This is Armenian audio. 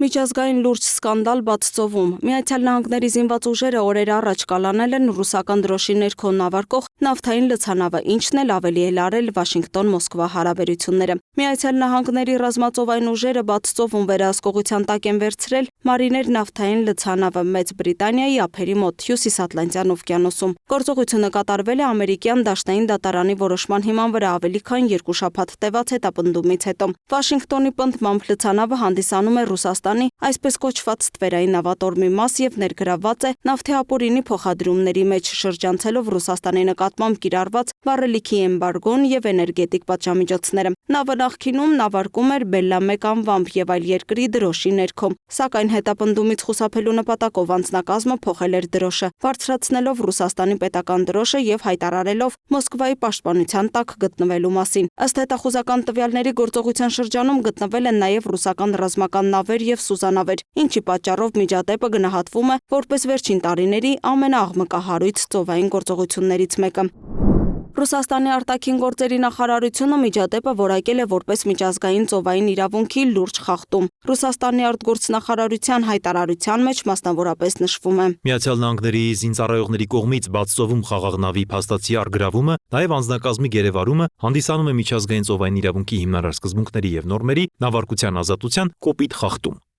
Միջազգային լուրջ սկանդալ բաց ծովում։ Միացյալ Նահանգների զինված ուժերը օրեր առաջ կալանել են ռուսական դրոշի ներքո նավարկող նավթային լցանավը, ինչն էլ ավելի է լարել Վաշինգտոն-Մոսկվա հարաբերությունները։ Միացյալ Նահանգների ռազմածովային ուժերը բաց ծովում վերահսկողության տակ են վերցրել Մարիներ նավթային լցանավը Մեծ Բրիտանիայի ափերի մոտ Հյուսիսատլանտյան օվկիանոսում։ Գործողությունը կատարվել է ամերիկյան դաշնային դատարանի որոշման հիման վրա ավելի քան 2 շաբաթ տևած հետապնդումից հետո։ Վաշինգտոնի պնդմամբ լցանավը հանդիսանում է Ռուսաստանի այսպես կոչված ստվերային նավատորմի մաս եւ ներգրավված է նավթի ապօրինի փոխադրումների մեջ, շրջանցելով Ռուսաստանի նկատմամբ կիրառված վառելիքի էմբարգոն եւ էներգետիկ պատժամիջոցները։ Նավը նախկինում նավարկում էր Բելլա 1 անվամբ եւ այլ երկրի դրոշի ներքո, սակայն հետապնդումից խուսափելու նպատակով անձնակազմը փոխել էր դրոշը, բարձրացնելով Ռուսաստանի պետական դրոշը եւ հայտարարելով Մոսկվայի պաշտպանության տակ գտնվելու մասին։ Ըստ հետախուզական տվյալների գործողության շրջանում գտնվել են նաեւ ռուսական ռազմական նավեր եւ սուզանավեր, ինչի պատճառով միջադեպը գնահատվում է որպես վերջին տարիների ամենաաղմկահարույց ծովային գործողություններից մեկը։ Ռուսաստանի արտաքին գործերի նախարարությունը միջադեպը որակել է որպես միջազգային ծովային իրավունքի լուրջ խախտում։ Ռուսաստանի արտգործնախարարության հայտարարության մեջ մասնավորապես նշվում է. Միացյալ Նահանգների զինծառայողների կողմից բաց ծովում խաղաղ նավի փաստացի առգրավումը, նաև անձնակազմի գերեվարումը հանդիսանում է միջազգային ծովային իրավունքի հիմնարար սկզբունքների եւ նորմերի նավարկության ազատության կոպիտ խախտում։